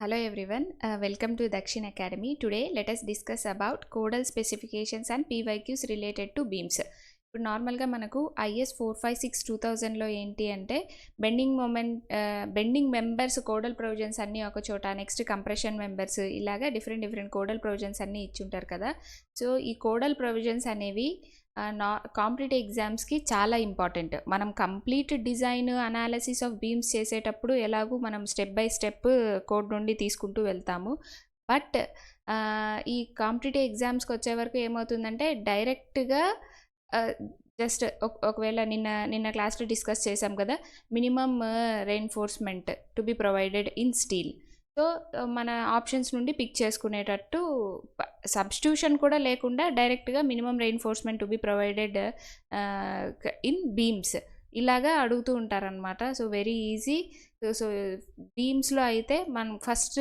Hello everyone, welcome to Dakshin Academy. Today let us discuss about codal specifications and PYQs related to beams. ఇప్పుడు నార్మల్గా మనకు IS 456 2000లో ఏంటి అంటే bending members కోడల్ provisions అన్నీ ఒక చోట, నెక్స్ట్ కంప్రెషన్ మెంబర్స్, ఇలాగా డిఫరెంట్ కోడల్ ప్రొవిజన్స్ అన్నీ ఇచ్చుంటారు కదా. సో ఈ కోడల్ ప్రొవిజన్స్ అనేవి కాంపిటేటివ్ ఎగ్జామ్స్కి చాలా ఇంపార్టెంట్. మనం complete design analysis of beams చేసేటప్పుడు ఎలాగూ మనం స్టెప్ బై స్టెప్ కోడ్ నుండి తీసుకుంటూ వెళ్తాము. బట్ ఈ కాంపిటేటివ్ ఎగ్జామ్స్కి వచ్చే వరకు ఏమవుతుందంటే డైరెక్ట్గా జస్ట్ ఒకవేళ నిన్న క్లాస్లో డిస్కస్ చేసాం కదా, minimum reinforcement to be provided in steel. So మన ఆప్షన్స్ నుండి పిక్ చేసుకునేటట్టు సబ్స్టిట్యూషన్ కూడా లేకుండా డైరెక్ట్గా minimum reinforcement to be provided in beams ఇలాగా అడుగుతూ ఉంటారనమాట. So very easy. సో బీమ్స్లో అయితే మనం ఫస్ట్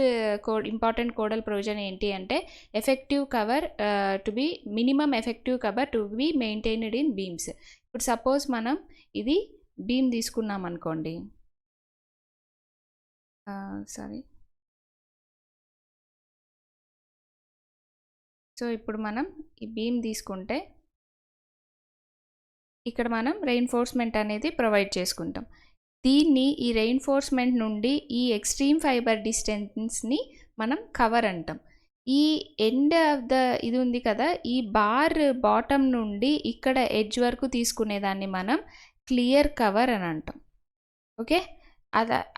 ఇంపార్టెంట్ కోడల్ ప్రొవిజన్ ఏంటి అంటే effective cover to be minimum effective cover to be maintained in beams. ఇప్పుడు సపోజ్ మనం ఇది బీమ్ తీసుకున్నాం అనుకోండి, సో ఇప్పుడు మనం ఈ బీమ్ తీసుకుంటే ఇక్కడ మనం రెయిన్ఫోర్స్మెంట్ అనేది ప్రొవైడ్ చేసుకుంటాం. దీన్ని ఈ రెయిన్ఫోర్స్మెంట్ నుండి ఈ ఎక్స్ట్రీమ్ ఫైబర్ డిస్టెన్స్ని మనం కవర్ అంటాం. ఈ ఎండ్ ఆఫ్ ద ఇది ఉంది కదా, ఈ బార్ బాటమ్ నుండి ఇక్కడ ఎడ్జ్ వరకు తీసుకునేదాన్ని మనం క్లియర్ కవర్ అని అంటాం. ఓకే,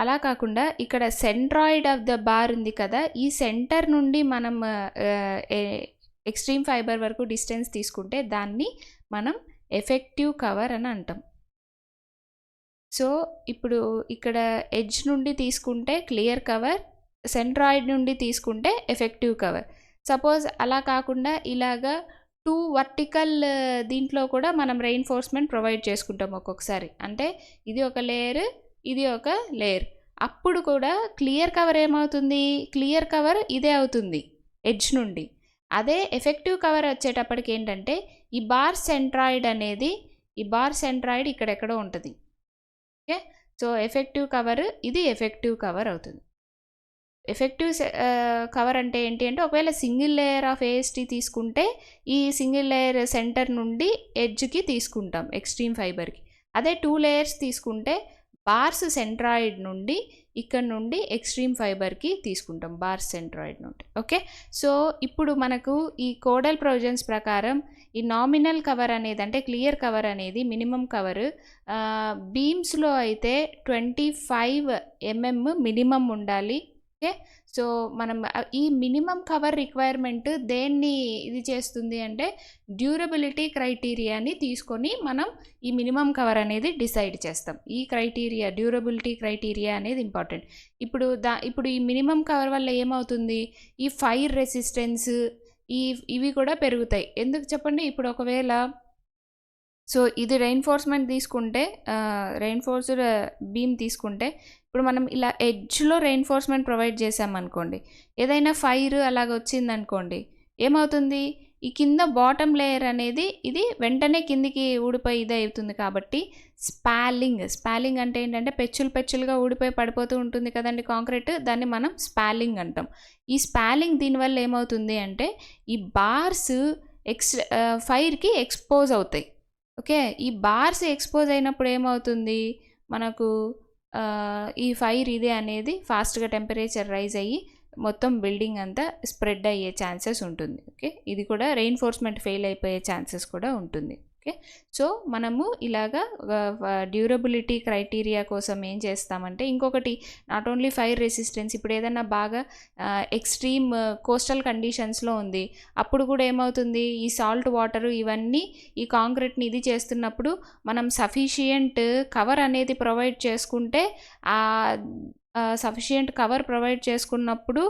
అలా కాకుండా ఇక్కడ సెంట్రాయిడ్ ఆఫ్ ద బార్ ఉంది కదా, ఈ సెంటర్ నుండి మనం ఎక్స్ట్రీమ్ ఫైబర్ వరకు డిస్టెన్స్ తీసుకుంటే దాన్ని మనం ఎఫెక్టివ్ కవర్ అని అంటాం. సో ఇప్పుడు ఇక్కడ ఎడ్జ్ నుండి తీసుకుంటే క్లియర్ కవర్, సెంట్రాయిడ్ నుండి తీసుకుంటే ఎఫెక్టివ్ కవర్. సపోజ్ అలా కాకుండా ఇలాగా 2 వర్టికల్ దీంట్లో కూడా మనం రెయిన్ఫోర్స్మెంట్ ప్రొవైడ్ చేసుకుంటాం ఒక్కొక్కసారి. అంటే ఇది ఒక లేయర్, ఇది ఒక లేయర్. అప్పుడు కూడా క్లియర్ కవర్ ఏమవుతుంది, క్లియర్ కవర్ ఇదే అవుతుంది ఎడ్జ్ నుండి. అదే ఎఫెక్టివ్ కవర్ వచ్చేటప్పటికి ఏంటంటే ఈ బార్ సెంట్రాయిడ్ ఇక్కడెక్కడో ఉంటుంది. ఓకే, సో ఎఫెక్టివ్ కవర్ ఇది ఎఫెక్టివ్ కవర్ అవుతుంది. ఎఫెక్టివ్ కవర్ అంటే ఏంటి అంటే ఒకవేళ సింగిల్ లేయర్ ఆఫ్ AST తీసుకుంటే ఈ సింగిల్ లేయర్ సెంటర్ నుండి ఎడ్జ్కి తీసుకుంటాం ఎక్స్ట్రీమ్ ఫైబర్కి. అదే 2 లేయర్స్ తీసుకుంటే బార్స్ సెంట్రాయిడ్ నుండి ఇక్కడ నుండి ఎక్స్ట్రీమ్ ఫైబర్కి తీసుకుంటాం, బార్స్ సెంట్రాయిడ్ నుండి. ఓకే, సో ఇప్పుడు మనకు ఈ కోడల్ ప్రొవిజన్స్ ప్రకారం ఈ నామినల్ కవర్ అనేది అంటే క్లియర్ కవర్ అనేది మినిమం కవర్ బీమ్స్లో అయితే 25 mm మినిమం ఉండాలి. ఓకే, సో మనం ఈ మినిమం కవర్ రిక్వైర్మెంట్ దేన్ని ఇది చేస్తుంది అంటే డ్యూరబిలిటీ క్రైటీరియాని తీసుకొని మనం ఈ మినిమం కవర్ అనేది డిసైడ్ చేస్తాం. ఈ క్రైటీరియా డ్యూరబిలిటీ క్రైటీరియా అనేది ఇంపార్టెంట్. ఇప్పుడు ఈ మినిమం కవర్ వల్ల ఏమవుతుంది, ఈ ఫైర్ రెసిస్టెన్స్ ఇవి కూడా పెరుగుతాయి. ఎందుకు చెప్పండి, ఇప్పుడు ఒకవేళ సో ఇది రెయిన్ఫోర్స్మెంట్ తీసుకుంటే, రెయిన్ఫోర్స్డ్ బీమ్ తీసుకుంటే ఇప్పుడు మనం ఇలా ఎడ్జ్లో రెయిన్ఫోర్స్మెంట్ ప్రొవైడ్ చేసామనుకోండి, ఏదైనా ఫైర్ అలాగ వచ్చిందనుకోండి, ఏమవుతుంది, ఈ కింద బాటమ్ లేయర్ అనేది ఇది వెంటనే కిందికి ఊడిపోయి ఇది అవుతుంది. కాబట్టి స్పాలింగ్ అంటే ఏంటంటే పెచ్చులుగా ఊడిపోయి పడిపోతూ ఉంటుంది కదండి కాంక్రీట్, దాన్ని మనం స్పాలింగ్ అంటాం. ఈ స్పాలింగ్ దీనివల్ల ఏమవుతుంది అంటే ఈ బార్స్ ఫైర్కి ఎక్స్పోజ్ అవుతాయి. ఓకే, ఈ బార్స్ ఎక్స్పోజ్ అయినప్పుడు ఏమవుతుంది, మనకు ఈ ఫైర్ ఇదే అనేది ఫాస్ట్గా టెంపరేచర్ రైజ్ అయ్యి మొత్తం బిల్డింగ్ అంతా స్ప్రెడ్ అయ్యే ఛాన్సెస్ ఉంటుంది. ఓకే, ఇది కూడా రెయిన్ఫోర్స్మెంట్ ఫెయిల్ అయిపోయే ఛాన్సెస్ కూడా ఉంటుంది. ఓకే, సో మనము ఇలాగా డ్యూరబిలిటీ క్రైటీరియా కోసం ఏం చేస్తామంటే ఇంకొకటి, నాట్ ఓన్లీ ఫైర్ రెసిస్టెన్స్, ఇప్పుడు ఏదైనా బాగా ఎక్స్ట్రీమ్ కోస్టల్ కండిషన్స్లో ఉంది, అప్పుడు కూడా ఏమవుతుంది, ఈ సాల్ట్ వాటర్ ఇవన్నీ ఈ కాంక్రీట్ని ఇది చేస్తున్నప్పుడు మనం సఫిషియంట్ కవర్ అనేది ప్రొవైడ్ చేసుకుంటే సఫిషియంట్ కవర్ ప్రొవైడ్ చేసుకున్నప్పుడు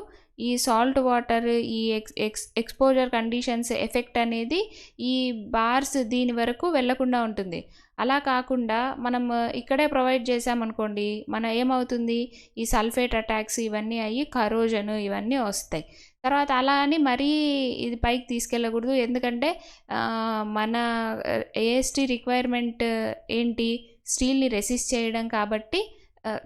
ఈ సాల్ట్ వాటర్ ఈ ఎక్స్పోజర్ కండిషన్స్ ఎఫెక్ట్ అనేది ఈ బార్స్ దీని వరకు వెళ్లకుండా ఉంటుంది. అలా కాకుండా మనం ఇక్కడే ప్రొవైడ్ చేసామనుకోండి, ఏమవుతుంది, ఈ సల్ఫేట్ అటాక్స్ ఇవన్నీ అయ్యి కరోజన్ ఇవన్నీ వస్తాయి. తర్వాత అలా అని మరీ ఇది పైకి తీసుకెళ్ళకూడదు. ఎందుకంటే మన AST రిక్వైర్మెంట్ ఏంటి, స్టీల్ని రెసిస్ట్ చేయడం. కాబట్టి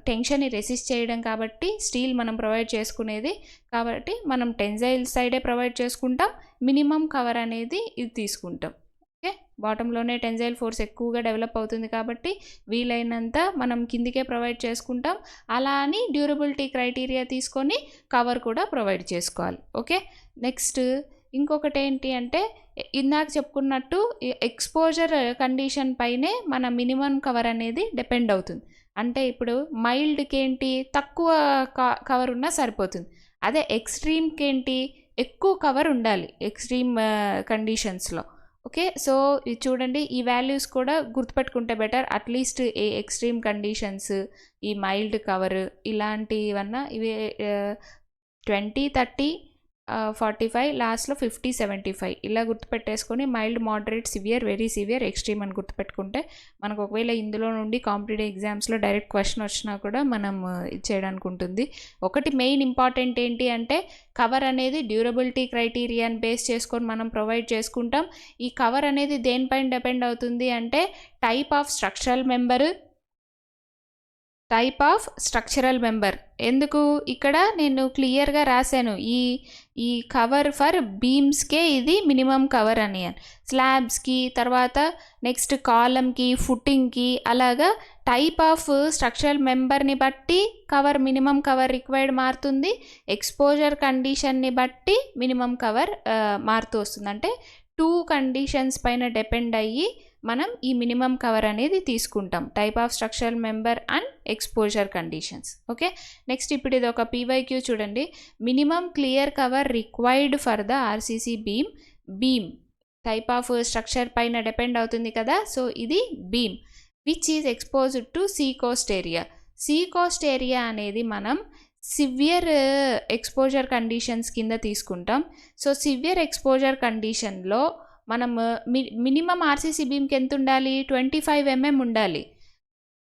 టెన్షన్ని రెసిస్ట్ చేయడం కాబట్టి స్టీల్ మనం ప్రొవైడ్ చేసుకునేది, కాబట్టి మనం టెన్సైల్ సైడే ప్రొవైడ్ చేసుకుంటాం, మినిమం కవర్ అనేది ఇది తీసుకుంటాం. ఓకే, బాటంలోనే టెన్సైల్ ఫోర్స్ ఎక్కువగా డెవలప్ అవుతుంది కాబట్టి వీలైనంత మనం కిందికే ప్రొవైడ్ చేసుకుంటాం. అలా అని డ్యూరబిలిటీ క్రైటీరియా తీసుకొని కవర్ కూడా ప్రొవైడ్ చేసుకోవాలి. ఓకే, నెక్స్ట్ ఇంకొకటి ఏంటి అంటే ఇందాక చెప్పుకున్నట్టు ఎక్స్పోజర్ కండిషన్ పైనే మన మినిమం కవర్ అనేది డిపెండ్ అవుతుంది. అంటే ఇప్పుడు మైల్డ్కి ఏంటి తక్కువ కవర్ ఉన్నా సరిపోతుంది, అదే ఎక్స్ట్రీమ్కి ఏంటి ఎక్కువ కవర్ ఉండాలి ఎక్స్ట్రీమ్ కండిషన్స్లో. ఓకే, సో ఇది చూడండి, ఈ వాల్యూస్ కూడా గుర్తుపెట్టుకుంటే better. At least a extreme conditions, ఈ మైల్డ్ కవర్ ఇలాంటివన్నా ఇవి 20, 30, 45, లాస్ట్లో 50, 75 ఇలా గుర్తుపెట్టేసుకొని mild, moderate, severe, very severe, extreme అని గుర్తుపెట్టుకుంటే మనకు ఒకవేళ ఇందులో నుండి కాంపిటేటివ్ ఎగ్జామ్స్లో డైరెక్ట్ క్వశ్చన్ వచ్చినా కూడా మనం ఇచ్చేయడానికి ఉంటుంది. ఒకటి మెయిన్ ఇంపార్టెంట్ ఏంటి అంటే కవర్ అనేది డ్యూరబిలిటీ క్రైటీరియాని బేస్ చేసుకొని మనం ప్రొవైడ్ చేసుకుంటాం. ఈ కవర్ అనేది దేనిపైన డిపెండ్ అవుతుంది అంటే టైప్ ఆఫ్ స్ట్రక్చరల్ మెంబర్. ఎందుకు ఇక్కడ నేను క్లియర్గా రాశాను, ఈ కవర్ ఫర్ బీమ్స్కే ఇది మినిమం కవర్ అని. స్లాబ్స్కి, తర్వాత నెక్స్ట్ కాలంకి, ఫుటింగ్కి, అలాగా టైప్ ఆఫ్ స్ట్రక్చరల్ మెంబర్ని బట్టి కవర్ మినిమం కవర్ రిక్వైర్డ్ మారుతుంది. ఎక్స్పోజర్ కండిషన్ని బట్టి మినిమం కవర్ మారుతూ వస్తుంది. అంటే 2 కండిషన్స్ పైన డిపెండ్ అయ్యి మనం ఈ మినిమం కవర్ అనేది తీసుకుంటాం, type of structural member and exposure conditions. Okay, next ఇప్పుడు ఇది ఒక పీవైక్యూ చూడండి. Minimum clear cover required for the RCC beam type of structure పైన డిపెండ్ అవుతుంది కదా. సో ఇది beam which is exposed to sea coast area అనేది మనం సివియర్ ఎక్స్పోజర్ కండిషన్స్ కింద తీసుకుంటాం. సో సివియర్ ఎక్స్పోజర్ కండిషన్లో మనం మినిమం ఆర్సీసీ బీమ్కి ఎంత ఉండాలి, 25 mm ఉండాలి.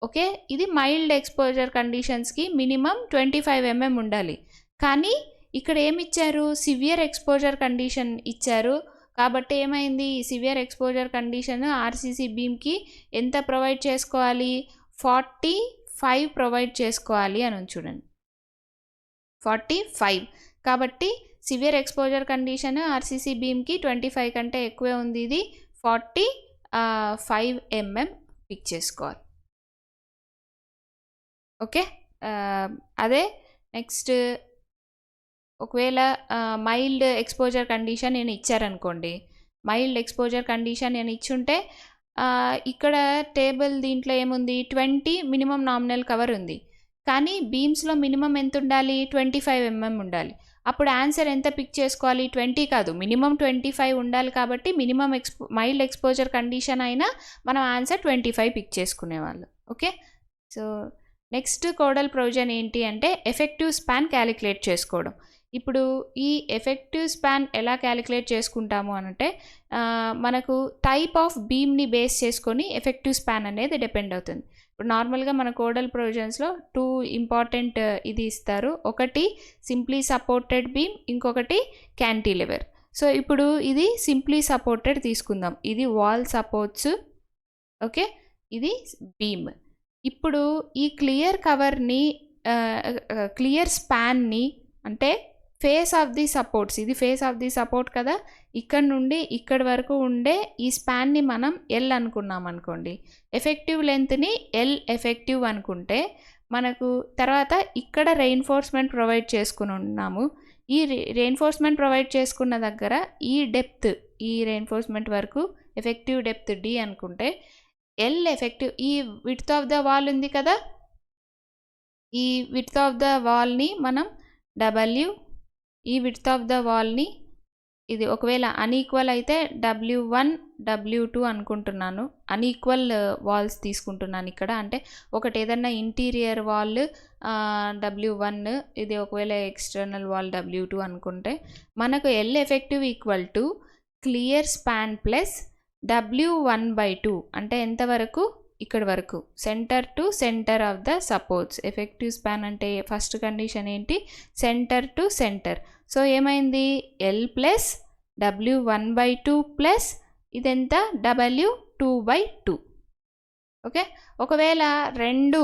ఓకే, ఇది మైల్డ్ ఎక్స్పోజర్ కండిషన్స్కి మినిమం 25 mm ఉండాలి. కానీ ఇక్కడ ఏమి ఇచ్చారు, సివియర్ ఎక్స్పోజర్ కండిషన్ ఇచ్చారు. కాబట్టి ఏమైంది, ఈ సివియర్ ఎక్స్పోజర్ కండిషన్ ఆర్సీసీ బీమ్కి ఎంత ప్రొవైడ్ చేసుకోవాలి, 45 ప్రొవైడ్ చేసుకోవాలి అని చూడండి, 45. కాబట్టి సివియర్ ఎక్స్పోజర్ కండిషన్ ఆర్సీసీ బీమ్కి 25 కంటే ఎక్కువే ఉంది, ఇది 45 mm పిక్ చేసుకోవాలి. ఓకే, అదే నెక్స్ట్ ఒకవేళ మైల్డ్ ఎక్స్పోజర్ కండిషన్ నేను ఇచ్చారనుకోండి, మైల్డ్ ఎక్స్పోజర్ కండిషన్ నేను ఇచ్చుంటే ఇక్కడ టేబుల్ దీంట్లో ఏముంది, 20 మినిమం నామినల్ కవర్ ఉంది. కానీ బీమ్స్లో మినిమం ఎంత ఉండాలి, 25 mm ఉండాలి. అప్పుడు ఆన్సర్ ఎంత పిక్ చేసుకోవాలి, 20 కాదు, మినిమం 25 ఉండాలి. కాబట్టి మినిమం మైల్డ్ ఎక్స్పోజర్ కండిషన్ అయినా మనం ఆన్సర్ 25 పిక్ చేసుకునేవాళ్ళు. Okay, so next codal provision ఏంటి అంటే ఎఫెక్టివ్ స్పాన్ క్యాలిక్యులేట్ చేసుకోవడం. ఇప్పుడు ఈ ఎఫెక్టివ్ స్పాన్ ఎలా క్యాలిక్యులేట్ చేసుకుంటాము అనంటే మనకు టైప్ ఆఫ్ బీమ్ని బేస్ చేసుకొని ఎఫెక్టివ్ స్పాన్ అనేది డిపెండ్ అవుతుంది. ఇప్పుడు నార్మల్గా మన కోడల్ ప్రొవిజన్స్లో 2 ఇంపార్టెంట్ ఇది ఇస్తారు, ఒకటి సింప్లీ సపోర్టెడ్ బీమ్, ఇంకొకటి క్యాంటిలివర్. సో ఇప్పుడు ఇది సింప్లీ సపోర్టెడ్ తీసుకుందాం, ఇది వాల్ సపోర్ట్స్. ఓకే, ఇది బీమ్. ఇప్పుడు ఈ క్లియర్ కవర్ని క్లియర్ స్పాన్ని అంటే ఫేస్ ఆఫ్ ది సపోర్ట్స్, ఇది ఫేస్ ఆఫ్ ది సపోర్ట్ కదా, ఇక్కడ నుండి ఇక్కడ వరకు ఉండే ఈ స్పాన్ని మనం ఎల్ అనుకున్నాం అనుకోండి, ఎఫెక్టివ్ లెంత్ని ఎల్ ఎఫెక్టివ్ అనుకుంటే మనకు తర్వాత ఇక్కడ రెయిన్ఫోర్స్మెంట్ ప్రొవైడ్ చేసుకుని ఉన్నాము. ఈ రెయిన్ఫోర్స్మెంట్ ప్రొవైడ్ చేసుకున్న దగ్గర ఈ డెప్త్, ఈ రెయిన్ఫోర్స్మెంట్ వరకు ఎఫెక్టివ్ డెప్త్ డి అనుకుంటే ఎల్ ఎఫెక్టివ్, ఈ విడ్త్ ఆఫ్ ద వాల్ ఉంది కదా, ఈ విడ్త్ ఆఫ్ ద వాల్ని మనం డబ్ల్యూ, ఈ విడ్త్ ఆఫ్ ద వాల్ని ఇది ఒకవేళ అన్ఈక్వల్ అయితే W1 W2 అనుకుంటున్నాను, అన్ఈక్వల్ వాల్స్ తీసుకుంటున్నాను ఇక్కడ. అంటే ఒకటి ఏదన్నా ఇంటీరియర్ వాల్ W1, ఇది ఒకవేళ ఎక్స్టర్నల్ వాల్ W2 అనుకుంటే మనకు L effective equal to clear span plus W1/2 అంటే ఎంతవరకు, ఇక్కడ వరకు, centre to centre of the supports. Effective span అంటే ఫస్ట్ కండిషన్ ఏంటి, సెంటర్ టు సెంటర్. సో ఏమైంది, ఎల్ ప్లస్ W1/2 ప్లస్ ఇదెంత W2/2. ఓకే, ఒకవేళ రెండు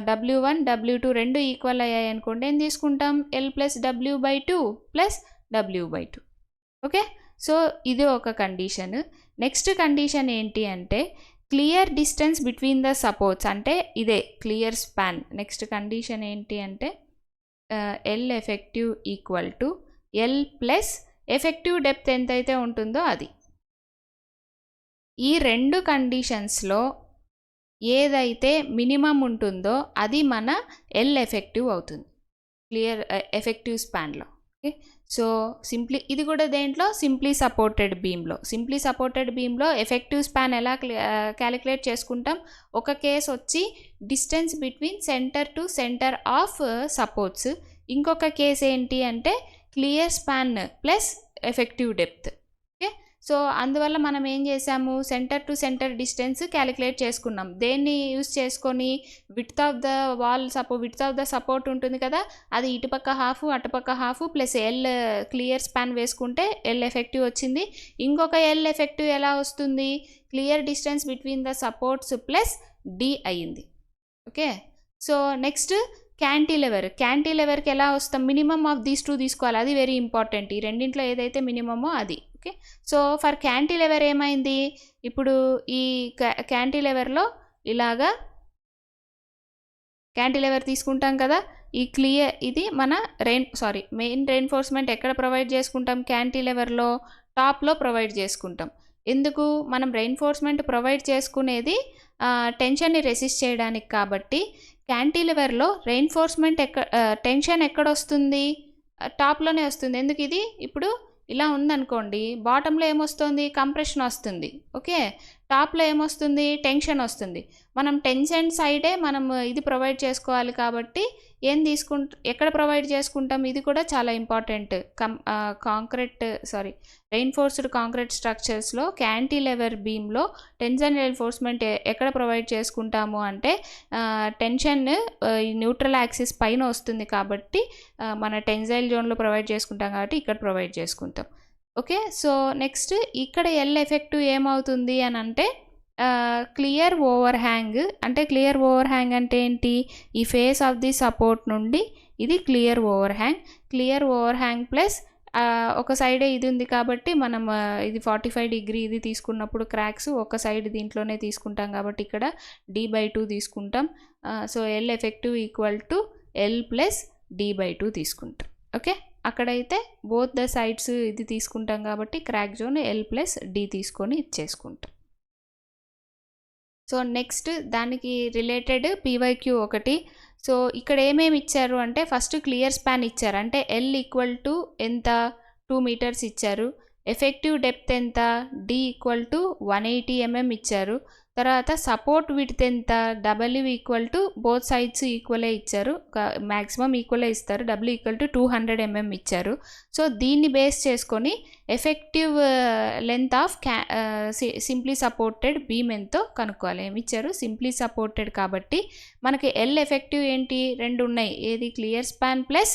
W1 W2 రెండు ఈక్వల్ అయ్యాయి అనుకోండి, ఏం తీసుకుంటాం, L+W/2 plus W/2. Okay, so ఇది ఒక కండిషన్. నెక్స్ట్ కండిషన్ ఏంటి అంటే clear distance between the supports, అంటే ఇదే క్లియర్ స్పాన్. నెక్స్ట్ కండిషన్ ఏంటి అంటే L effective equal to L plus effective depth ఎంతైతే ఉంటుందో అది. ఈ రెండు కండిషన్స్లో ఏదైతే మినిమం ఉంటుందో అది మన ఎల్ ఎఫెక్టివ్ అవుతుంది క్లియర్ ఎఫెక్టివ్ స్పాన్లో. ఓకే, సో ఇది కూడా దేంట్లో, సింప్లీ సపోర్టెడ్ బీమ్లో ఎఫెక్టివ్ స్పాన్ ఎలా క్యాలిక్యులేట్ చేసుకుంటాం, ఒక కేస్ వచ్చి distance between centre to centre of supports, ఇంకొక కేస్ ఏంటి అంటే clear span plus effective depth. Okay, so అందువల్ల మనం ఏం చేసాము, centre to centre distance calculate చేసుకున్నాం. దేన్ని యూస్ చేసుకొని, width of the wall width of the support ఉంటుంది కదా, అది ఇటుపక్క హాఫ్ అటుపక్క half plus L clear span వేసుకుంటే ఎల్ ఎఫెక్టివ్ వచ్చింది. ఇంకొక ఎల్ ఎఫెక్టివ్ ఎలా వస్తుంది, clear distance between the supports plus D అయ్యింది. ఓకే, సో నెక్స్ట్ క్యాంటిలివర్కి ఎలా వస్తాం, మినిమమ్ ఆఫ్ దీస్ టూ తీసుకోవాలి, అది వెరీ ఇంపార్టెంట్. ఈ రెండింట్లో ఏదైతే మినిమమో అది. ఓకే, సో ఫర్ క్యాంటిలివర్ ఏమైంది, ఇప్పుడు ఈ క్యాంటిలివర్లో ఇలాగా క్యాంటిలివర్ తీసుకుంటాం కదా, ఈ క్లియర్ ఇది మన మెయిన్ రెయిన్ఫోర్స్మెంట్ ఎక్కడ ప్రొవైడ్ చేసుకుంటాం, క్యాంటిలివర్లో టాప్లో ప్రొవైడ్ చేసుకుంటాం. ఎందుకు, మనం రెయిన్ఫోర్స్మెంట్ ప్రొవైడ్ చేసుకునేది టెన్షన్ని రెసిస్ట్ చేయడానికి. కాబట్టి క్యాంటిలివర్లో రెయిన్ఫోర్స్మెంట్ టెన్షన్ ఎక్కడ వస్తుంది, టాప్లోనే వస్తుంది. ఎందుకు, ఇది ఇప్పుడు ఇలా ఉందనుకోండి, బాటంలో ఏమొస్తుంది, కంప్రెషన్ వస్తుంది. ఓకే, టాప్లో ఏమొస్తుంది, టెన్షన్ వస్తుంది. మనం టెన్షన్ సైడే మనం ఇది ప్రొవైడ్ చేసుకోవాలి. కాబట్టి ఎక్కడ ప్రొవైడ్ చేసుకుంటాం, ఇది కూడా చాలా ఇంపార్టెంట్. రెయిన్ఫోర్స్డ్ కాంక్రీట్ స్ట్రక్చర్స్లో క్యాంటిలివర్ బీమ్లో టెన్షన్ రెయిన్ఫోర్స్మెంట్ ఎక్కడ ప్రొవైడ్ చేసుకుంటాము అంటే టెన్షన్ న్యూట్రల్ యాక్సిస్ పైన వస్తుంది. కాబట్టి మన టెన్సైల్ జోన్లో ప్రొవైడ్ చేసుకుంటాం, కాబట్టి ఇక్కడ ప్రొవైడ్ చేసుకుంటాం. ఓకే, సో నెక్స్ట్ ఇక్కడ ఎల్ ఎఫెక్టివ్ ఏమవుతుంది అని అంటే క్లియర్ ఓవర్ హ్యాంగ్. అంటే క్లియర్ ఓవర్ హ్యాంగ్ అంటే ఏంటి, ఈ ఫేస్ ఆఫ్ ది సపోర్ట్ నుండి ఇది క్లియర్ ఓవర్ హ్యాంగ్ ప్లస్ ఒక సైడే ఇది ఉంది కాబట్టి మనం ఇది 45 డిగ్రీ ఇది తీసుకున్నప్పుడు క్రాక్స్ ఒక సైడ్ దీంట్లోనే తీసుకుంటాం కాబట్టి ఇక్కడ D/2 తీసుకుంటాం. So L effective equal to L plus D/2 తీసుకుంటాం. ఓకే, అక్కడైతే బోత్ ద సైడ్స్ ఇది తీసుకుంటాం కాబట్టి crack zone L plus D తీసుకొని ఇచ్చేసుకుంటాం. సో నెక్స్ట్ దానికి రిలేటెడ్ PYQ ఒకటి. సో ఇక్కడ ఏమేమి ఇచ్చారు అంటే ఫస్ట్ క్లియర్ స్పాన్ ఇచ్చారు, అంటే ఎల్ ఈక్వల్ టు ఎంత, 2 మీటర్స్ ఇచ్చారు. ఎఫెక్టివ్ డెప్త్ ఎంత, D ఈక్వల్ టు 180 mm ఇచ్చారు. తర్వాత సపోర్ట్ విడ్త్ ఎంత, W equal to both sides ఈక్వలే ఇచ్చారు, మ్యాక్సిమం ఈక్వలే ఇస్తారు, W ఈక్వల్ టు 200 mm ఇచ్చారు. సో దీన్ని బేస్ చేసుకొని effective length of simply supported beam ఎంతో కనుక్కోవాలి. ఏమి ఇచ్చారు, సింప్లీ సపోర్టెడ్ కాబట్టి మనకి ఎల్ ఎఫెక్టివ్ ఏంటి, రెండు ఉన్నాయి, ఏది clear span plus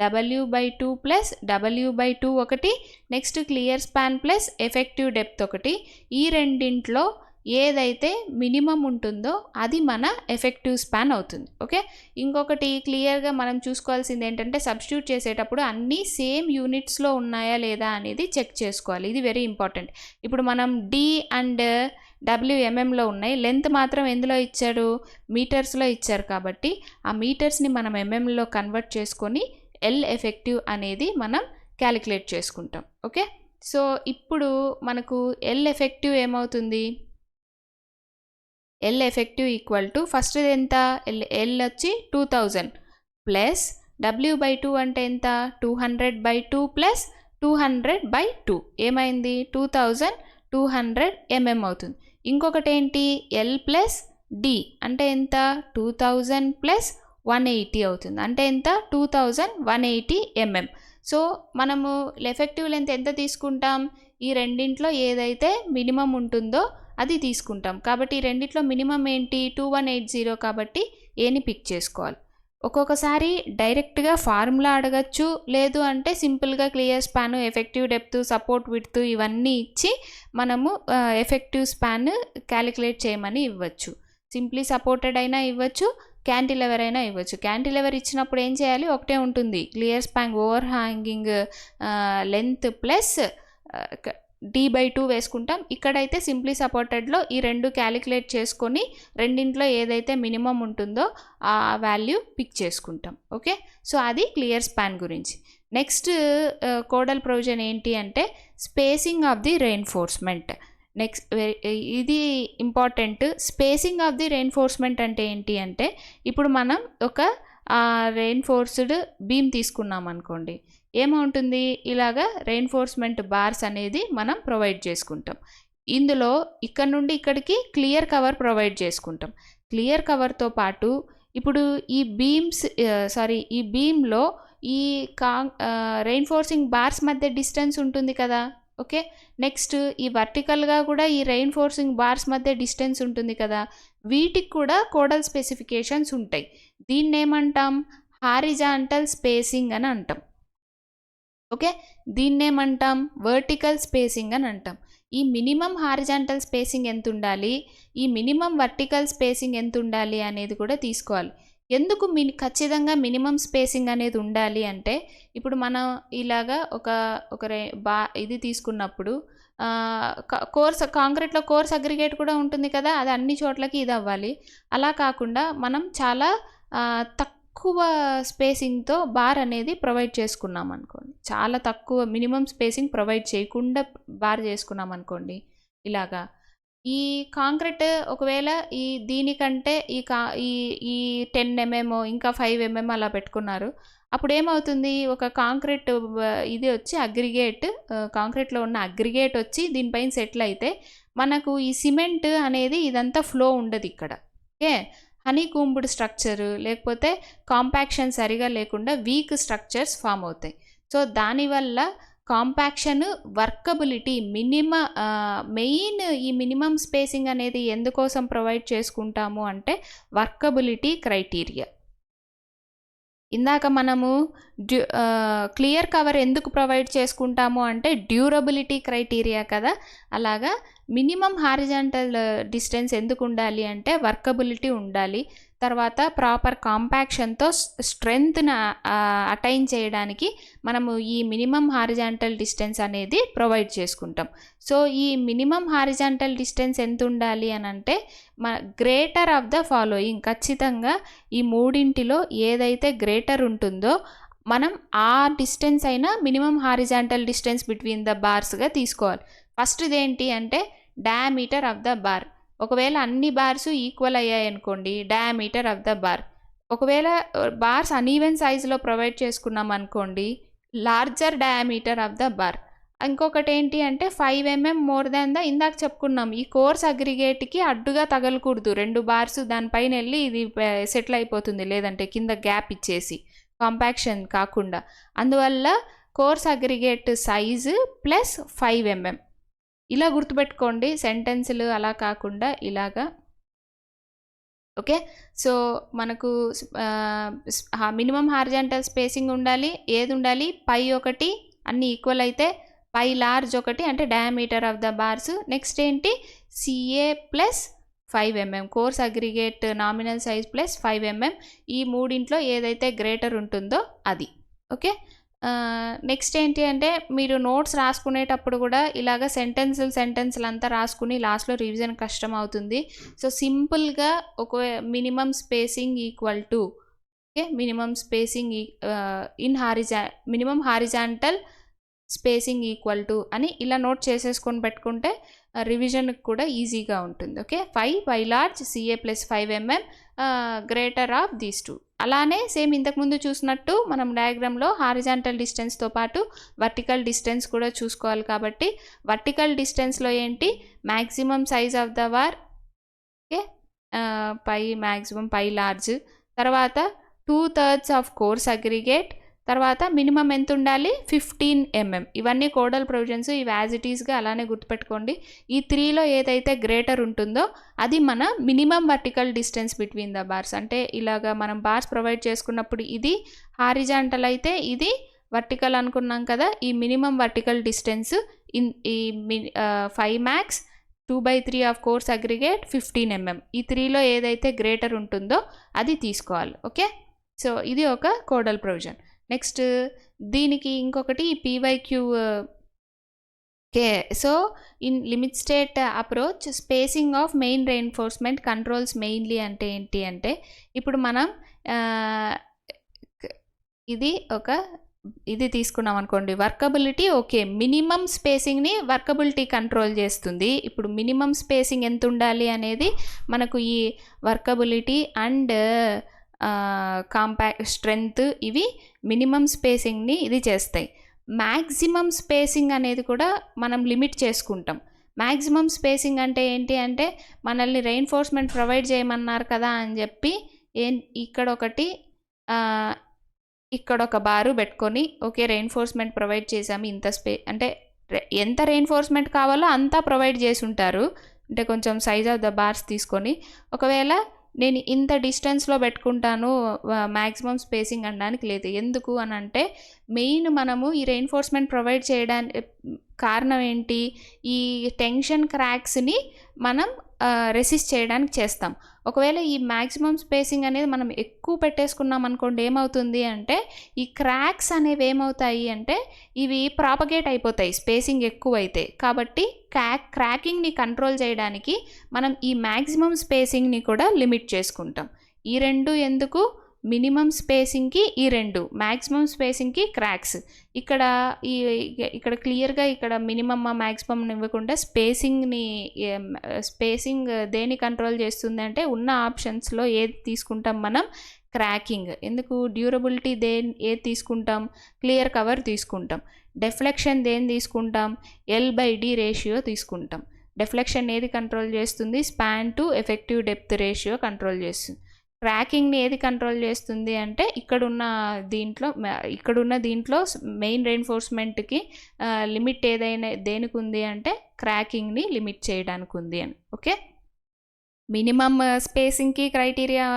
W/2 plus W/2 ఒకటి, next clear span plus effective depth ఒకటి. ఈ రెండింట్లో ఏదైతే మినిమం ఉంటుందో అది మన ఎఫెక్టివ్ స్పాన్ అవుతుంది. ఓకే, ఇంకొకటి క్లియర్గా మనం చూసుకోవాల్సింది ఏంటంటే సబ్స్టిట్యూట్ చేసేటప్పుడు అన్నీ సేమ్ యూనిట్స్లో ఉన్నాయా లేదా అనేది చెక్ చేసుకోవాలి, ఇది వెరీ ఇంపార్టెంట్. ఇప్పుడు మనం D అండ్ W ఎంఎంలో ఉన్నాయి, లెంత్ మాత్రం ఎందులో ఇచ్చారు, మీటర్స్లో ఇచ్చారు. కాబట్టి ఆ మీటర్స్ని మనం ఎంఎంలో కన్వర్ట్ చేసుకొని ఎల్ ఎఫెక్టివ్ అనేది మనం క్యాలిక్యులేట్ చేసుకుంటాం. ఓకే, సో ఇప్పుడు మనకు ఎల్ ఎఫెక్టివ్ ఏమవుతుంది, L effective equal to first ఎంత, ఎల్ వచ్చి 2000 ప్లస్ W/2 అంటే ఎంత, 200/2 ప్లస్ 200/2 ఏమైంది, 2200 mm అవుతుంది. ఇంకొకటి ఏంటి, ఎల్ ప్లస్ డి అంటే ఎంత, 2000 ప్లస్ 180 అవుతుంది, అంటే ఎంత, 2180 mm. సో మనము ఎఫెక్టివ్ లెంత్ ఎంత తీసుకుంటాం, ఈ రెండింట్లో ఏదైతే మినిమం ఉంటుందో అది తీసుకుంటాం. కాబట్టి ఈ రెండిట్లో మినిమం ఏంటి, 2180, కాబట్టి ఏని పిక్ చేసుకోవాలి. ఒక్కొక్కసారి డైరెక్ట్గా ఫార్ములా అడగచ్చు, లేదు అంటే సింపుల్గా clear span, effective depth, support width ఇవన్నీ ఇచ్చి మనము ఎఫెక్టివ్ స్పాన్ క్యాలిక్యులేట్ చేయమని ఇవ్వచ్చు. సింప్లీ సపోర్టెడ్ అయినా ఇవ్వచ్చు, క్యాంటిలివర్ అయినా ఇవ్వచ్చు. క్యాంటిలివర్ ఇచ్చినప్పుడు ఏం చేయాలి, ఒకటే ఉంటుంది, clear span over hanging length plus D/2 వేసుకుంటాం. ఇక్కడైతే సింప్లీ సపోర్టెడ్లో ఈ రెండు క్యాలిక్యులేట్ చేసుకొని రెండింట్లో ఏదైతే మినిమం ఉంటుందో ఆ వాల్యూ పిక్ చేసుకుంటాం. ఓకే, సో అది క్లియర్ స్పాన్ గురించి. నెక్స్ట్ కోడల్ ప్రొవిజన్ ఏంటి అంటే spacing of the reinforcement. Next ఇది important. Spacing of the reinforcement అంటే ఏంటి అంటే ఇప్పుడు మనం ఒక రెయిన్ఫోర్స్డ్ బీమ్ తీసుకున్నాం అనుకోండి, ఏమవుతుంది, ఇలాగా రెయిన్ఫోర్స్మెంట్ బార్స్ అనేది మనం ప్రొవైడ్ చేసుకుంటాం. ఇందులో ఇక్కడ నుండి ఇక్కడికి క్లియర్ కవర్ ప్రొవైడ్ చేసుకుంటాం. క్లియర్ కవర్తో పాటు ఇప్పుడు ఈ బీమ్లో ఈ రెయిన్ఫోర్సింగ్ బార్స్ మధ్య డిస్టెన్స్ ఉంటుంది కదా. ఓకే, నెక్స్ట్ ఈ వర్టికల్గా కూడా ఈ రెయిన్ఫోర్సింగ్ బార్స్ మధ్య డిస్టెన్స్ ఉంటుంది కదా. వీటికి కూడా కోడల్ స్పెసిఫికేషన్స్ ఉంటాయి. దీన్ని ఏమంటాం, హారిజాంటల్ స్పేసింగ్ అని అంటాం. ఓకే, దీన్ని ఏమంటాం, వర్టికల్ స్పేసింగ్ అని అంటాం. ఈ మినిమం హారిజాంటల్ స్పేసింగ్ ఎంత ఉండాలి, ఈ మినిమం వర్టికల్ స్పేసింగ్ ఎంత ఉండాలి అనేది కూడా తీసుకోవాలి. ఎందుకు ఖచ్చితంగా మినిమం స్పేసింగ్ అనేది ఉండాలి అంటే ఇప్పుడు మనం ఇలాగా ఇది తీసుకున్నప్పుడు కాంక్రీట్లో కోర్స్ అగ్రిగేట్ కూడా ఉంటుంది కదా, అది అన్ని చోట్లకి ఇది అవ్వాలి. అలా కాకుండా మనం చాలా తక్కువ స్పేసింగ్తో బార్ అనేది ప్రొవైడ్ చేసుకున్నాం అనుకోండి, చాలా తక్కువ మినిమం స్పేసింగ్ ప్రొవైడ్ చేయకుండా బార్ చేసుకున్నాం అనుకోండి, ఇలాగా ఈ కాంక్రీట్ ఒకవేళ దీనికంటే ఈ 10 mm ఇంకా 5 mm అలా పెట్టుకున్నారు, అప్పుడు ఏమవుతుంది, ఒక కాంక్రీట్ ఇది వచ్చి అగ్రిగేట్, కాంక్రీట్లో ఉన్న అగ్రిగేట్ వచ్చి దీనిపైన సెటిల్ అయితే మనకు ఈ సిమెంట్ అనేది ఇదంతా ఫ్లో ఉండదు ఇక్కడ. ఓకే, హనీకూంబ్డ్ స్ట్రక్చర్ లేకపోతే కాంపాక్షన్ సరిగా లేకుండా వీక్ స్ట్రక్చర్స్ ఫామ్ అవుతాయి. సో దానివల్ల కాంపాక్షన్, వర్కబిలిటీ, మెయిన్ ఈ మినిమం స్పేసింగ్ అనేది ఎందుకోసం ప్రొవైడ్ చేసుకుంటాము అంటే వర్కబిలిటీ క్రైటీరియా. ఇందాక మనము క్లియర్ కవర్ ఎందుకు ప్రొవైడ్ చేసుకుంటాము అంటే డ్యూరబిలిటీ క్రైటీరియా కదా. అలాగా మినిమం హారిజాంటల్ డిస్టెన్స్ ఎందుకు ఉండాలి అంటే వర్కబిలిటీ ఉండాలి, తర్వాత ప్రాపర్ కాంపాక్షన్తో స్ట్రెంగ్త్ని అటైన్ చేయడానికి మనము ఈ మినిమం హారిజాంటల్ డిస్టెన్స్ అనేది ప్రొవైడ్ చేసుకుంటాం. సో ఈ మినిమం హారిజాంటల్ డిస్టెన్స్ ఎంత ఉండాలి అని అంటే గ్రేటర్ ఆఫ్ ద ఫాలోయింగ్, ఖచ్చితంగా ఈ మూడింటిలో ఏదైతే గ్రేటర్ ఉంటుందో మనం ఆ డిస్టెన్స్ అయినా minimum horizontal distance between the బార్స్గా తీసుకోవాలి. ఫస్ట్ది ఏంటి అంటే డయామీటర్ ఆఫ్ ద బార్. ఒకవేళ అన్ని బార్స్ ఈక్వల్ అయ్యాయి అనుకోండి, డయామీటర్ ఆఫ్ ద బార్. ఒకవేళ బార్స్ అన్ఈవెన్ సైజులో ప్రొవైడ్ చేసుకున్నాం అనుకోండి, larger diameter of the bar. ఇంకొకటి ఏంటి అంటే 5 mm మోర్ దాన్ ద, ఇందాక చెప్పుకున్నాం ఈ కోర్స్ అగ్రిగేట్కి అడ్డుగా తగలకూడదు, 2 బార్స్ దానిపైన వెళ్ళి ఇది సెటిల్ అయిపోతుంది, లేదంటే కింద గ్యాప్ ఇచ్చేసి కాంపాక్షన్ కాకుండా. అందువల్ల coarse aggregate size plus 5 mm ఇలా గుర్తుపెట్టుకోండి, సెంటెన్సులు అలా కాకుండా ఇలాగా. ఓకే, సో మనకు మినిమం హారిజాంటల్ స్పేసింగ్ ఉండాలి, ఏది ఉండాలి, పై ఒకటి అన్నీ ఈక్వల్ అయితే, పై లార్జ్ ఒకటి అంటే diameter of the bars. Next ఏంటి, CA plus 5 mm, coarse aggregate nominal size plus 5 mm, ఈ మూడింట్లో ఏదైతే గ్రేటర్ ఉంటుందో అది. ఓకే, నెక్స్ట్ ఏంటి అంటే మీరు నోట్స్ రాసుకునేటప్పుడు కూడా ఇలాగ సెంటెన్సులు అంతా రాసుకుని లాస్ట్లో రివిజన్ కష్టం అవుతుంది. సో సింపుల్గా ఒక minimum spacing equal to, okay, minimum spacing minimum horizontal spacing equal to అని ఇలా నోట్ చేసేసుకొని పెట్టుకుంటే రివిజన్కి కూడా ఈజీగా ఉంటుంది. Okay, 5 large, CA plus 5 mm, greater of these 2. అలానే సేమ్ ఇంతకుముందు చూసినట్టు మనం డయాగ్రామ్లో హారిజాంటల్ డిస్టెన్స్తో పాటు వర్టికల్ డిస్టెన్స్ కూడా చూసుకోవాలి. కాబట్టి వర్టికల్ డిస్టెన్స్లో ఏంటి, maximum size of the bar, okay, phi maximum, phi large, తర్వాత 2/3 ఆఫ్ కోర్స్ అగ్రిగేట్, తర్వాత మినిమం ఎంత ఉండాలి, 15 mm. ఇవన్నీ కోడల్ ప్రొవిజన్స్, ఇవి యాజ్ ఇట్ ఈస్గా అలానే గుర్తుపెట్టుకోండి. ఈ 3లో ఏదైతే గ్రేటర్ ఉంటుందో అది మన minimum vertical distance between the bars. అంటే ఇలాగా మనం బార్స్ ప్రొవైడ్ చేసుకున్నప్పుడు ఇది హారిజాంటల్ అయితే ఇది వర్టికల్ అనుకున్నాం కదా, ఈ మినిమం వర్టికల్ డిస్టెన్స్ ఈ 5 max 2/3 of course aggregate 15 mm. ఈ 3లో ఏదైతే గ్రేటర్ ఉంటుందో అది తీసుకోవాలి. ఓకే, సో ఇది ఒక కోడల్ ప్రొవిజన్. నెక్స్ట్ దీనికి ఇంకొకటి PYQ. Okay, so in limit state approach spacing of main reinforcement controls mainly అంటే ఏంటి అంటే, ఇప్పుడు మనం ఇది తీసుకున్నాం అనుకోండి, వర్కబిలిటీ. ఓకే, మినిమం స్పేసింగ్ని వర్కబిలిటీ కంట్రోల్ చేస్తుంది. ఇప్పుడు మినిమం స్పేసింగ్ ఎంత ఉండాలి అనేది మనకు ఈ వర్కబిలిటీ అండ్ కాంపాక్ట్ స్ట్రెంగ్త్ ఇవి మినిమం స్పేసింగ్ని ఇది చేస్తాయి. మ్యాక్సిమం స్పేసింగ్ అనేది కూడా మనం లిమిట్ చేసుకుంటాం. మ్యాక్సిమం స్పేసింగ్ అంటే ఏంటి అంటే, మనల్ని రెయిన్ఫోర్స్మెంట్ ప్రొవైడ్ చేయమన్నారు కదా అని చెప్పి ఇక్కడ ఒక బారు పెట్టుకొని ఓకే రెయిన్ఫోర్స్మెంట్ ప్రొవైడ్ చేసాము, ఇంత అంటే ఎంత రెయిన్ఫోర్స్మెంట్ కావాలో అంతా ప్రొవైడ్ చేసి ఉంటారు. అంటే కొంచెం సైజ్ ఆఫ్ ద బార్స్ తీసుకొని, ఒకవేళ నేను ఇంత డిస్టెన్స్లో పెట్టుకుంటాను మ్యాక్సిమం స్పేసింగ్ అనడానికి లేదు. ఎందుకు అని అంటే, మెయిన్ మనము ఈ రెయిన్ఫోర్స్మెంట్ ప్రొవైడ్ చేయడానికి కారణం ఏంటి, ఈ టెన్షన్ క్రాక్స్ని మనం రెసిస్ట్ చేయడానికి చేస్తాం. ఒకవేళ ఈ మ్యాక్సిమం స్పేసింగ్ అనేది మనం ఎక్కువ పెట్టేసుకున్నాం అనుకోండి, ఏమవుతుంది అంటే ఈ క్రాక్స్ అనేవి ఏమవుతాయి అంటే ఇవి ప్రాపగేట్ అయిపోతాయి స్పేసింగ్ ఎక్కువైతే. కాబట్టి క్రాకింగ్ని కంట్రోల్ చేయడానికి మనం ఈ మ్యాక్సిమం స్పేసింగ్ని కూడా లిమిట్ చేసుకుంటాం. ఈ రెండు ఎందుకు, మినిమం స్పేసింగ్కి ఈ రెండు, మ్యాక్సిమం స్పేసింగ్కి క్రాక్స్. ఇక్కడ క్లియర్గా ఇక్కడ మినిమమ్ మ్యాక్సిమం ఇవ్వకుండా స్పేసింగ్ దేని కంట్రోల్ చేస్తుంది అంటే, ఉన్న ఆప్షన్స్లో ఏది తీసుకుంటాం మనం, క్రాకింగ్. ఎందుకు, డ్యూరబిలిటీ ఏది తీసుకుంటాం, క్లియర్ కవర్ తీసుకుంటాం. డెఫ్లెక్షన్ దేని తీసుకుంటాం, L/D రేషియో తీసుకుంటాం. డెఫ్లెక్షన్ ఏది కంట్రోల్ చేస్తుంది, span to effective depth ratio control చేస్తుంది. ట్రాకింగ్ని ఏది కంట్రోల్ చేస్తుంది అంటే, ఇక్కడున్న దీంట్లో మెయిన్ రెయిన్ఫోర్స్మెంట్కి లిమిట్ ఏదైనా దేనికి ఉంది అంటే క్రాకింగ్ని లిమిట్ చేయడానికి ఉంది అని. ఓకే, మినిమం స్పేసింగ్కి క్రైటీరియా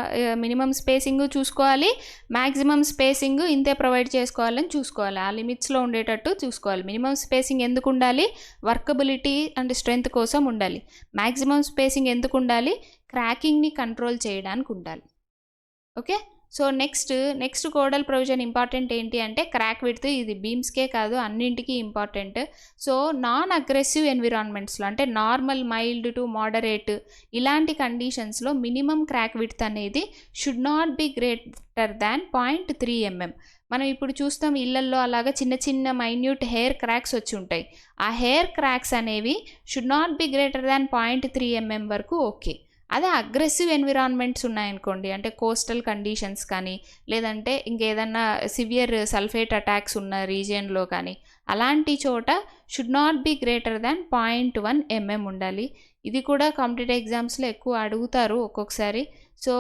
మినిమం స్పేసింగ్ చూసుకోవాలి, మ్యాక్సిమం స్పేసింగ్ ఇంతే ప్రొవైడ్ చేసుకోవాలని చూసుకోవాలి, ఆ లిమిట్స్లో ఉండేటట్టు చూసుకోవాలి. మినిమం స్పేసింగ్ ఎందుకు ఉండాలి, వర్కబిలిటీ అండ్ స్ట్రెంగ్త్ కోసం ఉండాలి. మ్యాక్సిమం స్పేసింగ్ ఎందుకు ఉండాలి, క్రాకింగ్ని కంట్రోల్ చేయడానికి ఉండాలి. Okay, so next codal provision important ఏంటి అంటే క్రాక్ విడ్త్. ఇది బీమ్స్కే కాదు అన్నింటికి ఇంపార్టెంట్. సో నాన్ అగ్రెసివ్ ఎన్విరాన్మెంట్స్లో అంటే నార్మల్, మైల్డ్ టు మోడరేట్ ఇలాంటి కండిషన్స్లో మినిమం క్రాక్ విడ్త్ అనేది should not be greater than 0.3 mm. మనం ఇప్పుడు చూస్తాం ఇళ్లల్లో అలాగా చిన్న చిన్న మైన్యూట్ హెయిర్ క్రాక్స్ వచ్చి ఉంటాయి. ఆ హెయిర్ క్రాక్స్ అనేవి should not be greater than 0.3 mm వరకు ఓకే. అదే అగ్రెసివ్ ఎన్విరాన్మెంట్స్ ఉన్నాయనుకోండి, అంటే కోస్టల్ కండిషన్స్ కానీ లేదంటే ఇంకేదన్నా సివియర్ సల్ఫేట్ అటాక్స్ ఉన్న రీజియన్లో కానీ అలాంటి చోట should not be greater than 0.1 mm ఉండాలి. ఇది కూడా కాంపిటేటివ్ ఎగ్జామ్స్లో ఎక్కువ అడుగుతారు ఒక్కొక్కసారి. సో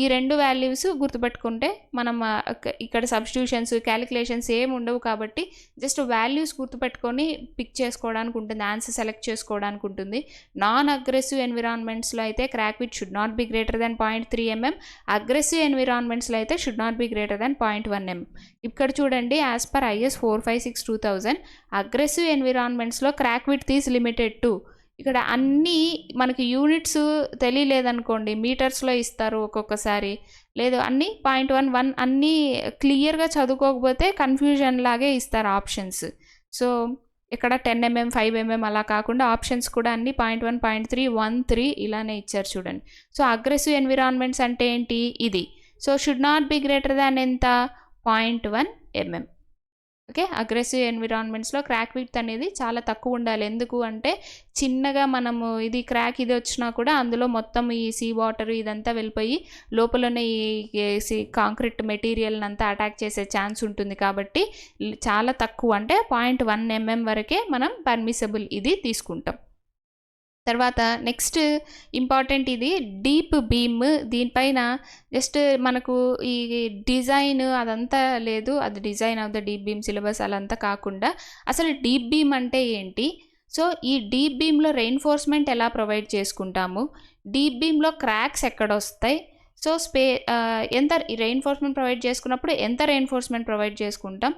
ఈ రెండు వాల్యూస్ గుర్తుపెట్టుకుంటే మనం ఇక్కడ సబ్స్టిట్యూషన్స్ క్యాలిక్యులేషన్స్ ఏమి ఉండవు కాబట్టి జస్ట్ వాల్యూస్ గుర్తుపెట్టుకొని పిక్ చేసుకోవడానికి ఉంటుంది, ఆన్సర్ సెలెక్ట్ చేసుకోవడానికి ఉంటుంది. నాన్ అగ్రెసివ్ ఎన్విరాన్మెంట్స్లో అయితే crack width should not be greater than 0.3 mm, aggressive ఎన్విరాన్మెంట్స్లో అయితే should not be greater than 0.1 mm. ఇక్కడ చూడండి, యాజ్ పర్ IS 456/2000 అగ్రెసివ్ ఎన్విరాన్మెంట్స్లో crack width is limited to, ఇక్కడ అన్నీ మనకి యూనిట్స్ తెలియలేదనుకోండి, మీటర్స్లో ఇస్తారు ఒక్కొక్కసారి, లేదు అన్నీ 0.1 అన్నీ క్లియర్గా చదువుకోకపోతే కన్ఫ్యూజన్ లాగే ఇస్తారు ఆప్షన్స్. సో ఇక్కడ 10 mm 5 mm అలా కాకుండా ఆప్షన్స్ కూడా అన్నీ 0.1 0.3 1 3 ఇలానే ఇచ్చారు చూడండి. సో అగ్రెసివ్ ఎన్విరాన్మెంట్స్ అంటే ఏంటి, ఇది. So should not be greater than ఎంత, 0.1 mm. ఓకే, అగ్రెసివ్ ఎన్విరాన్మెంట్స్లో క్రాక్ విడ్త్ అనేది చాలా తక్కువ ఉండాలి. ఎందుకు అంటే చిన్నగా మనము ఇది క్రాక్ ఇది వచ్చినా కూడా అందులో మొత్తం ఈ సీ వాటర్ ఇదంతా వెళ్ళిపోయి లోపలనే ఈ కాంక్రీట్ మెటీరియల్ అంతా అటాక్ చేసే ఛాన్స్ ఉంటుంది. కాబట్టి చాలా తక్కువ అంటే 0.1 mm వరకే మనం పర్మిసబుల్ ఇది తీసుకుంటాం. తర్వాత నెక్స్ట్ ఇంపార్టెంట్ ఇది డీప్ బీమ్. దీనిపైన జస్ట్ మనకు ఈ డిజైన్ అదంతా లేదు, అది design of the deep beam syllabus అలంతా కాకుండా అసలు డీప్ బీమ్ అంటే ఏంటి, సో ఈ డీప్ బీమ్లో రెయిన్ఫోర్స్మెంట్ ఎలా ప్రొవైడ్ చేసుకుంటాము, డీప్ బీమ్లో క్రాక్స్ ఎక్కడ వస్తాయి, సో ఎంత రెయిన్ఫోర్స్మెంట్ ప్రొవైడ్ చేసుకున్నప్పుడు ఎంత రెయిన్ఫోర్స్మెంట్ ప్రొవైడ్ చేసుకుంటాం,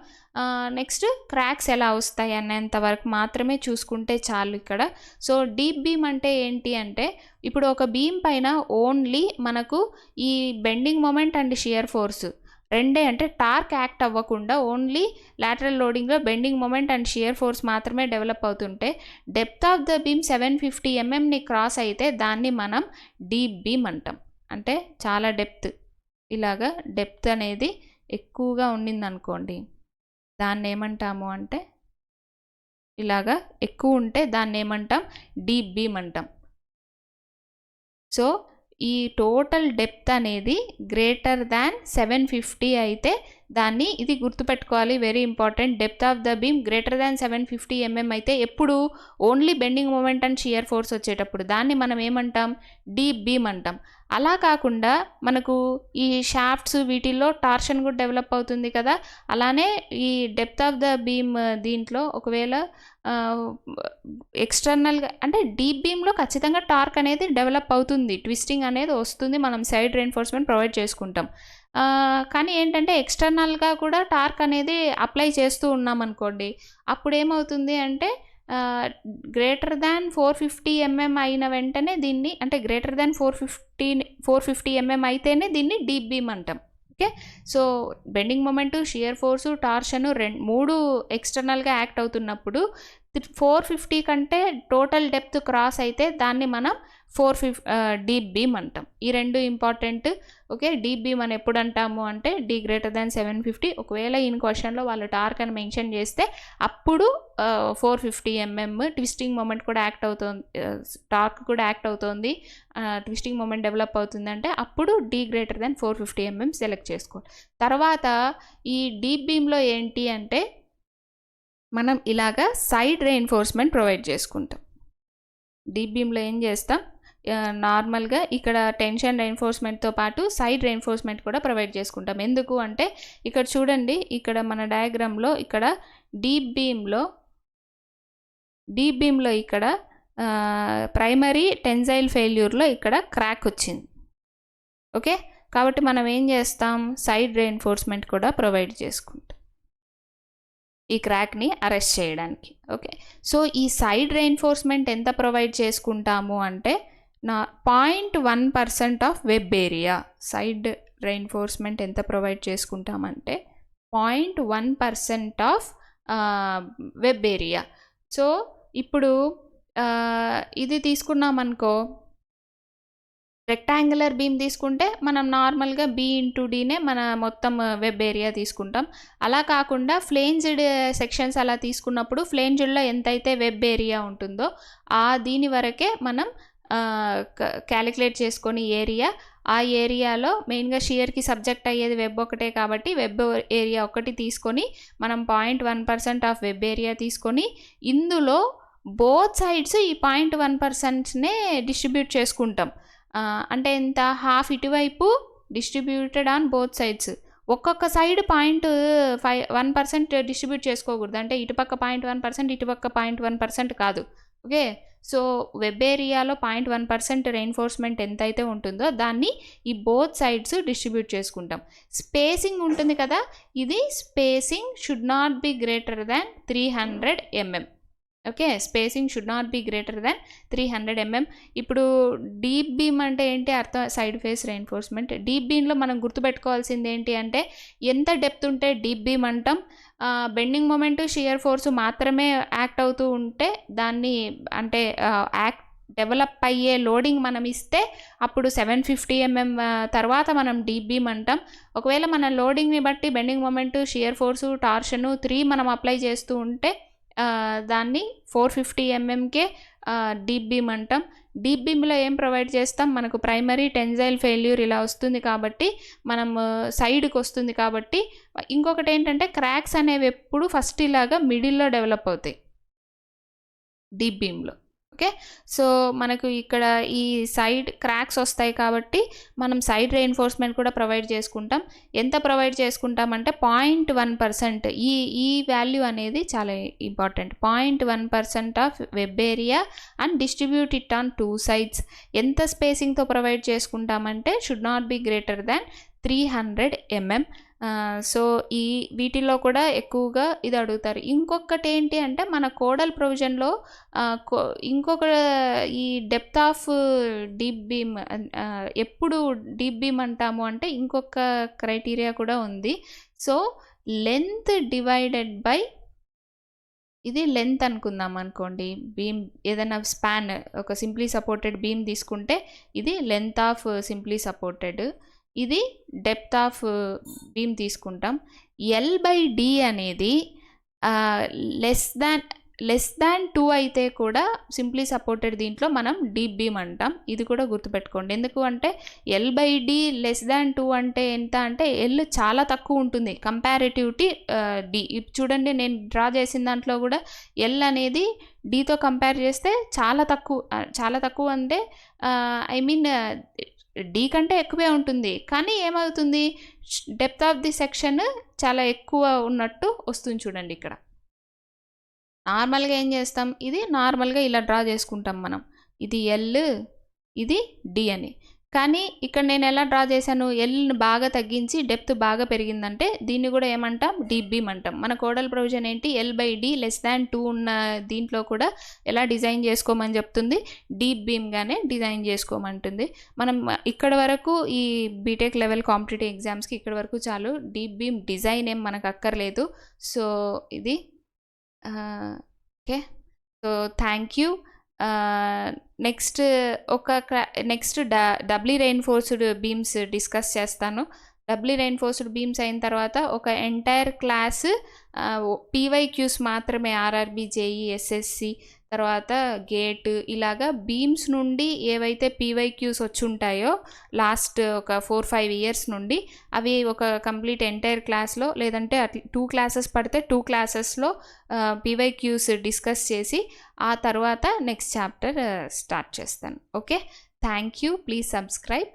నెక్స్ట్ క్రాక్స్ ఎలా వస్తాయి అనేంత వరకు మాత్రమే చూసుకుంటే చాలు ఇక్కడ. సో డీప్ బీమ్ అంటే ఏంటి అంటే, ఇప్పుడు ఒక బీమ్ పైన ఓన్లీ మనకు ఈ bending moment and shear force రెండే, అంటే టార్క్ యాక్ట్ అవ్వకుండా ఓన్లీ లాటరల్ లోడింగ్లో bending moment and shear force మాత్రమే డెవలప్ అవుతుంటే, depth of the beam 750 mm cross అయితే దాన్ని మనం డీప్ బీమ్ అంటాం. అంటే చాలా డెప్త్, ఇలాగా డెప్త్ అనేది ఎక్కువగా ఉండిందనుకోండి, దాన్ని ఏమంటాము అంటే, ఇలాగా ఎక్కువ ఉంటే దాన్ని ఏమంటాం, డీప్ బీమ్ అంటాం. సో ఈ టోటల్ డెప్త్ అనేది గ్రేటర్ దాన్ 750 అయితే దాన్ని, ఇది గుర్తుపెట్టుకోవాలి, very important, depth of the beam greater than 750 mm అయితే ఎప్పుడు, only bending moment and shear force వచ్చేటప్పుడు దాన్ని మనం ఏమంటాం, డీప్ బీమ్ అంటాం. అలా కాకుండా మనకు ఈ షాఫ్ట్స్ వీటిల్లో టార్షన్ కూడా డెవలప్ అవుతుంది కదా, అలానే ఈ డెప్త్ ఆఫ్ ద బీమ్ దీంట్లో ఒకవేళ ఎక్స్టర్నల్గా అంటే డీప్ బీమ్లో ఖచ్చితంగా టార్క్ అనేది డెవలప్ అవుతుంది, ట్విస్టింగ్ అనేది వస్తుంది, మనం సైడ్ రెయిన్ఫోర్స్మెంట్ ప్రొవైడ్ చేసుకుంటాం. కానీ ఏంటంటే ఎక్స్టర్నల్గా కూడా టార్క్ అనేది అప్లై చేస్తూ ఉన్నాం అనుకోండి, అప్పుడు ఏమవుతుంది అంటే గ్రేటర్ దాన్ 450 mm అయిన వెంటనే దీన్ని, అంటే గ్రేటర్ దాన్ 450 mm అయితేనే దీన్ని డీప్ బీమ్ అంటాం. Okay, so bending moment, shear force, torsion మూడు ఎక్స్టర్నల్గా యాక్ట్ అవుతున్నప్పుడు 450 కంటే టోటల్ డెప్త్ క్రాస్ అయితే దాన్ని మనం 450 డీప్ బీమ్ అంటాం. ఈ రెండు ఇంపార్టెంట్. ఓకే, డీప్ బీమ్ అని ఎప్పుడు అంటాము అంటే D గ్రేటర్ దాన్ 750. ఒకవేళ ఇన్ క్వశ్చన్లో వాళ్ళు టార్క్ అని మెన్షన్ చేస్తే అప్పుడు 450 mm ట్విస్టింగ్ మూమెంట్ కూడా యాక్ట్ అవుతుంది, టార్క్ కూడా యాక్ట్ అవుతుంది, ట్విస్టింగ్ మూమెంట్ డెవలప్ అవుతుంది అంటే అప్పుడు D greater than 450 mm select చేసుకోవాలి. తర్వాత ఈ డీప్ బీమ్లో ఏంటి అంటే మనం ఇలాగా సైడ్ రెయిన్ఫోర్స్మెంట్ ప్రొవైడ్ చేసుకుంటాం. డీప్ బీమ్లో ఏం చేస్తాం, నార్మల్గా ఇక్కడ టెన్షన్ రెయిన్ఫోర్స్మెంట్తో పాటు సైడ్ రెయిన్ఫోర్స్మెంట్ కూడా ప్రొవైడ్ చేసుకుంటాం. ఎందుకు అంటే ఇక్కడ చూడండి, ఇక్కడ మన డయాగ్రామ్లో ఇక్కడ డీప్ బీమ్లో ఇక్కడ ప్రైమరీ టెన్సైల్ ఫెయిల్యూర్లో ఇక్కడ క్రాక్ వచ్చింది. ఓకే, కాబట్టి మనం ఏం చేస్తాం, సైడ్ రెయిన్ఫోర్స్మెంట్ కూడా ప్రొవైడ్ చేసుకుంటాం ఈ క్రాక్ని అరెస్ట్ చేయడానికి. ఓకే, సో ఈ సైడ్ రెయిన్ఫోర్స్మెంట్ ఎంత ప్రొవైడ్ చేసుకుంటాము అంటే 0.1% of web area. Side reinforcement ఎంత ప్రొవైడ్ చేసుకుంటామంటే 0.1% ఆఫ్ వెబ్ ఏరియా. సో ఇప్పుడు ఇది తీసుకున్నామనుకో, రెక్టాంగులర్ బీమ్ తీసుకుంటే మనం నార్మల్గా B/Dనే మన మొత్తం వెబ్ ఏరియా తీసుకుంటాం. అలా కాకుండా ఫ్లేంజ్డ్ సెక్షన్స్ అలా తీసుకున్నప్పుడు ఫ్లేంజ్డ్లో ఎంతైతే వెబ్ ఏరియా ఉంటుందో దీని వరకే మనం క్యాలిక్యులేట్ చేసుకొని ఏరియా, ఆ ఏరియాలో మెయిన్గా షియర్కి సబ్జెక్ట్ అయ్యేది వెబ్ ఒకటే కాబట్టి వెబ్ ఏరియా ఒకటి తీసుకొని మనం 0.1% ఆఫ్ వెబ్ ఏరియా తీసుకొని ఇందులో బోత్ సైడ్స్ ఈ 0.1%నే డిస్ట్రిబ్యూట్ చేసుకుంటాం. అంటే ఎంత, హాఫ్ ఇటువైపు డిస్ట్రిబ్యూటెడ్ ఆన్ బోత్ సైడ్స్. ఒక్కొక్క సైడ్ 0.1% డిస్ట్రిబ్యూట్ చేసుకోకూడదు, అంటే ఇటుపక్క 0.1% ఇటుపక్క 0.1% కాదు. ఓకే, సో వెబ్ ఏరియాలో 0.1% రెయిన్ఫోర్స్మెంట్ ఎంతైతే ఉంటుందో దాన్ని ఈ బోత్ సైడ్స్ డిస్ట్రిబ్యూట్ చేసుకుంటాం. స్పేసింగ్ ఉంటుంది కదా, ఇది spacing should not be greater than 300 mm. Okay, spacing should not be greater than 300 mm. ఇప్పుడు డీప్ బీమ్ అంటే ఏంటి అర్థం, సైడ్ ఫేస్ రెయిన్ఫోర్స్మెంట్. డీప్ బీమ్లో మనం గుర్తుపెట్టుకోవాల్సింది ఏంటి అంటే ఎంత డెప్త్ ఉంటే డీప్ బీమ్ అంటాం, బెండింగ్ మూమెంట్, షియర్ ఫోర్స్ మాత్రమే యాక్ట్ అవుతూ ఉంటే దాన్ని, అంటే డెవలప్ అయ్యే లోడింగ్ మనం ఇస్తే అప్పుడు 750 mm తర్వాత మనం డీప్ బీమ్ అంటాం. ఒకవేళ మన లోడింగ్ని బట్టి బెండింగ్ మూమెంట్, షియర్ ఫోర్సు, టార్షను 3 మనం అప్లై చేస్తూ ఉంటే దాన్ని 450 mmకే డీప్ బీమ్ అంటాం. డీప్ బీమ్లో ఏం ప్రొవైడ్ చేస్తాం, మనకు ప్రైమరీ టెన్సైల్ ఫెయిల్యూర్ ఇలా వస్తుంది కాబట్టి మనం సైడ్కి వస్తుంది కాబట్టి. ఇంకొకటి ఏంటంటే క్రాక్స్ అనేవి ఎప్పుడు ఫస్ట్ ఇలాగా మిడిల్లో డెవలప్ అవుతాయి డీప్ బీమ్లో. ఓకే. సో మనకు ఇక్కడ ఈ సైడ్ క్రాక్స్ వస్తాయి కాబట్టి మనం సైడ్ రెయిన్ఫోర్స్మెంట్ కూడా ప్రొవైడ్ చేసుకుంటాం. ఎంత ప్రొవైడ్ చేసుకుంటామంటే 0.1%. ఈ వాల్యూ అనేది చాలా important. 0.1% of web area and distribute it on 2 sides. ఎంత స్పేసింగ్తో ప్రొవైడ్ చేసుకుంటామంటే should not be greater than 300 mm. So వీటిల్లో కూడా ఎక్కువగా ఇది అడుగుతారు. ఇంకొకటి ఏంటి అంటే మన కోడల్ ప్రొవిజన్లో ఇంకొక ఈ డెప్త్ ఆఫ్ డీప్ బీమ్ ఎప్పుడు డీప్ బీమ్ అంటాము అంటే ఇంకొక క్రైటీరియా కూడా ఉంది. సో లెంత్ డివైడెడ్ బై, ఇది లెంత్ అనుకుందాం అనుకోండి, బీమ్ ఏదైనా స్పాన్ ఒక సింప్లీ సపోర్టెడ్ బీమ్ తీసుకుంటే ఇది లెంత్ ఆఫ్ సింప్లీ సపోర్టెడ్, ఇది డెప్త్ ఆఫ్ బీమ్ తీసుకుంటాం. L/D అనేది లెస్ దాన్ 2 అయితే కూడా సింప్లీ సపోర్టెడ్ దీంట్లో మనం డీప్ బీమ్ అంటాం. ఇది కూడా గుర్తుపెట్టుకోండి. ఎందుకు అంటే L/D లెస్ దాన్ 2 అంటే ఎంత అంటే L చాలా తక్కువ ఉంటుంది కంపారిటివ్టీ D. చూడండి నేను డ్రా చేసిన దాంట్లో కూడా L అనేది Dతో కంపేర్ చేస్తే చాలా తక్కువ అంటే ఐ మీన్ D కంటే ఎక్కువే ఉంటుంది. కానీ ఏమవుతుంది, డెప్త్ ఆఫ్ ది సెక్షన్ చాలా ఎక్కువ ఉన్నట్టు వస్తుంది. చూడండి ఇక్కడ నార్మల్గా ఏం చేస్తాం, ఇది నార్మల్గా ఇలా డ్రా చేసుకుంటాం మనం, ఇది L ఇది D అని. కానీ ఇక్కడ నేను ఎలా డ్రా చేశాను, Lని బాగా తగ్గించి డెప్త్ బాగా పెరిగిందంటే దీన్ని కూడా ఏమంటాం, డీప్ బీమ్ అంటాం. మన కోడల్ ప్రొవిజన్ ఏంటి, L/D లెస్ దాన్ 2 ఉన్న దీంట్లో కూడా ఎలా డిజైన్ చేసుకోమని చెప్తుంది, డీప్ బీమ్గానే డిజైన్ చేసుకోమంటుంది. మనం ఇక్కడ వరకు ఈ బీటెక్ లెవెల్ కాంపిటేటివ్ ఎగ్జామ్స్కి ఇక్కడ వరకు చాలు. డీప్ బీమ్ డిజైన్ ఏం మనకు అక్కర్లేదు. సో ఇది okay. So thank you. Next doubly reinforced beams discuss చేస్తాను. డబ్లీ రెయిన్ఫోర్స్డ్ బీమ్స్ అయిన తర్వాత ఒక ఎంటైర్ క్లాస్ PYQs మాత్రమే, RRB, JEE, SSC, తర్వాత గేట్, ఇలాగా బీమ్స్ నుండి ఏవైతే PYQs వచ్చి ఉంటాయో లాస్ట్ ఒక 4-5 years నుండి, అవి ఒక కంప్లీట్ ఎంటైర్ క్లాస్లో లేదంటే 2 classes పడితే 2 classes-లో PYQs డిస్కస్ చేసి ఆ తర్వాత నెక్స్ట్ చాప్టర్ స్టార్ట్ చేస్తాను. Okay, thank you. Please subscribe.